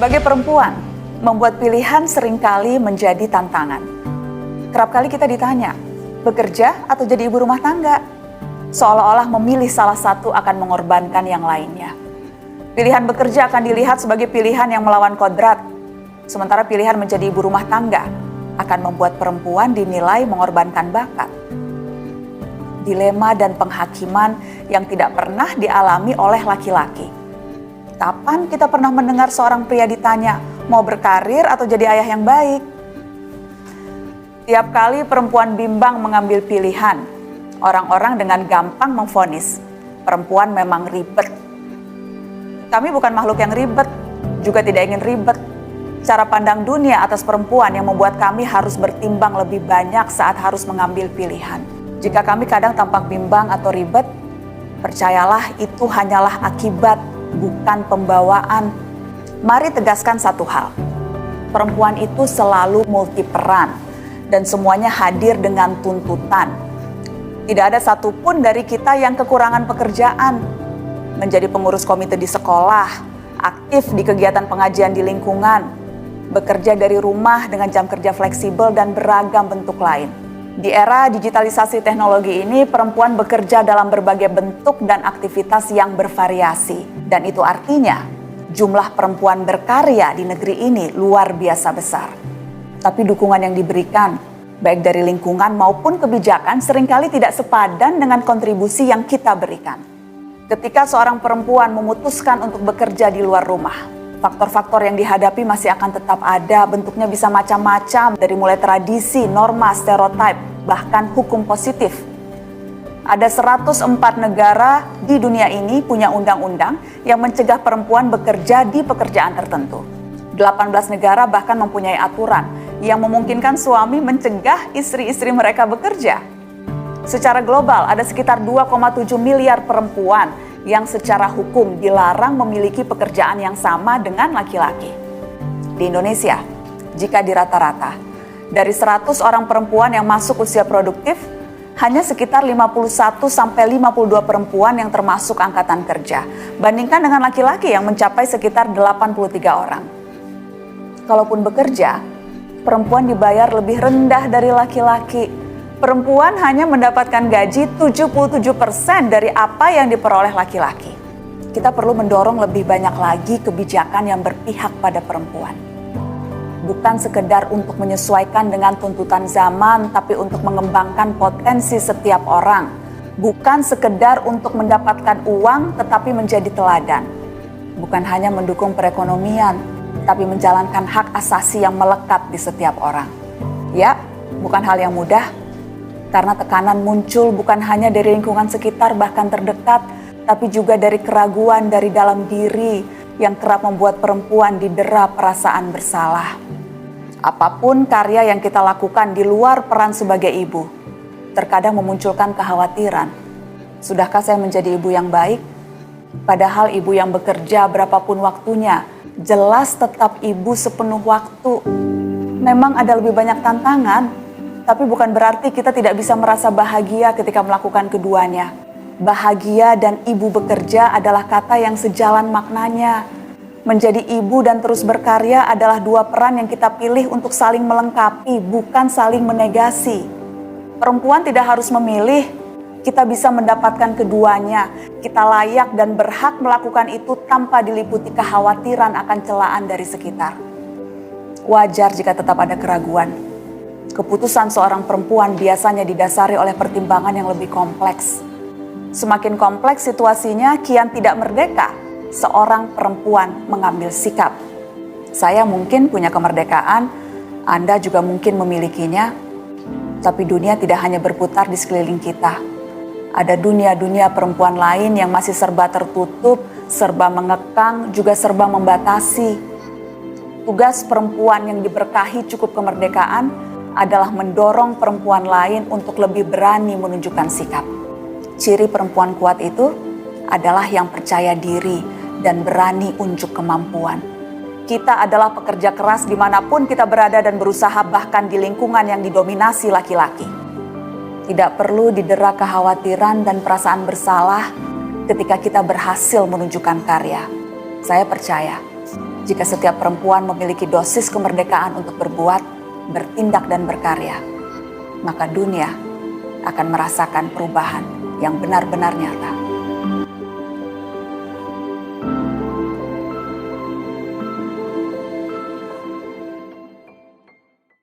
Sebagai perempuan, membuat pilihan seringkali menjadi tantangan. Kerap kali kita ditanya, bekerja atau jadi ibu rumah tangga? Seolah-olah memilih salah satu akan mengorbankan yang lainnya. Pilihan bekerja akan dilihat sebagai pilihan yang melawan kodrat, sementara pilihan menjadi ibu rumah tangga akan membuat perempuan dinilai mengorbankan bakat. Dilema dan penghakiman yang tidak pernah dialami oleh laki-laki. Kapan kita pernah mendengar seorang pria ditanya, mau berkarir atau jadi ayah yang baik? Tiap kali perempuan bimbang mengambil pilihan, orang-orang dengan gampang memvonis, perempuan memang ribet. Kami bukan makhluk yang ribet, juga tidak ingin ribet. Cara pandang dunia atas perempuan yang membuat kami harus bertimbang lebih banyak saat harus mengambil pilihan. Jika kami kadang tampak bimbang atau ribet, percayalah itu hanyalah akibat, bukan pembawaan. Mari tegaskan satu hal, perempuan itu selalu multiperan dan semuanya hadir dengan tuntutan. Tidak ada satupun dari kita yang kekurangan pekerjaan, menjadi pengurus komite di sekolah, aktif di kegiatan pengajian di lingkungan, bekerja dari rumah dengan jam kerja fleksibel dan beragam bentuk lain. Di era digitalisasi teknologi ini, perempuan bekerja dalam berbagai bentuk dan aktivitas yang bervariasi. Dan itu artinya jumlah perempuan berkarya di negeri ini luar biasa besar. Tapi dukungan yang diberikan, baik dari lingkungan maupun kebijakan, seringkali tidak sepadan dengan kontribusi yang kita berikan. Ketika seorang perempuan memutuskan untuk bekerja di luar rumah, faktor-faktor yang dihadapi masih akan tetap ada, bentuknya bisa macam-macam, dari mulai tradisi, norma, stereotip, bahkan hukum positif. Ada 104 negara di dunia ini punya undang-undang yang mencegah perempuan bekerja di pekerjaan tertentu. 18 negara bahkan mempunyai aturan yang memungkinkan suami mencegah istri-istri mereka bekerja. Secara global ada sekitar 2,7 miliar perempuan yang secara hukum dilarang memiliki pekerjaan yang sama dengan laki-laki. Di Indonesia, jika dirata-rata, dari 100 orang perempuan yang masuk usia produktif, hanya sekitar 51-52 perempuan yang termasuk angkatan kerja. Bandingkan dengan laki-laki yang mencapai sekitar 83 orang. Kalaupun bekerja, perempuan dibayar lebih rendah dari laki-laki. Perempuan hanya mendapatkan gaji 77% dari apa yang diperoleh laki-laki. Kita perlu mendorong lebih banyak lagi kebijakan yang berpihak pada perempuan. Bukan sekedar untuk menyesuaikan dengan tuntutan zaman, tapi untuk mengembangkan potensi setiap orang. Bukan sekedar untuk mendapatkan uang, tetapi menjadi teladan. Bukan hanya mendukung perekonomian, tapi menjalankan hak asasi yang melekat di setiap orang. Ya, bukan hal yang mudah, karena tekanan muncul bukan hanya dari lingkungan sekitar bahkan terdekat, tapi juga dari keraguan dari dalam diri yang kerap membuat perempuan didera perasaan bersalah. Apapun karya yang kita lakukan di luar peran sebagai ibu, terkadang memunculkan kekhawatiran. Sudahkah saya menjadi ibu yang baik? Padahal ibu yang bekerja berapapun waktunya, jelas tetap ibu sepenuh waktu. Memang ada lebih banyak tantangan, tapi bukan berarti kita tidak bisa merasa bahagia ketika melakukan keduanya. Bahagia dan ibu bekerja adalah kata yang sejalan maknanya. Menjadi ibu dan terus berkarya adalah dua peran yang kita pilih untuk saling melengkapi, bukan saling menegasi. Perempuan tidak harus memilih, kita bisa mendapatkan keduanya. Kita layak dan berhak melakukan itu tanpa diliputi kekhawatiran akan celaan dari sekitar. Wajar jika tetap ada keraguan. Keputusan seorang perempuan biasanya didasari oleh pertimbangan yang lebih kompleks. Semakin kompleks situasinya, kian tidak merdeka seorang perempuan mengambil sikap. Saya mungkin punya kemerdekaan, Anda juga mungkin memilikinya, tapi dunia tidak hanya berputar di sekeliling kita. Ada dunia-dunia perempuan lain yang masih serba tertutup, serba mengekang, juga serba membatasi. Tugas perempuan yang diberkahi cukup kemerdekaan adalah mendorong perempuan lain untuk lebih berani menunjukkan sikap. Ciri perempuan kuat itu adalah yang percaya diri dan berani unjuk kemampuan. Kita adalah pekerja keras dimanapun kita berada dan berusaha, bahkan di lingkungan yang didominasi laki-laki. Tidak perlu didera kekhawatiran dan perasaan bersalah ketika kita berhasil menunjukkan karya. Saya percaya, Jika setiap perempuan memiliki dosis kemerdekaan untuk berbuat, bertindak dan berkarya, maka dunia akan merasakan perubahan yang benar-benar nyata.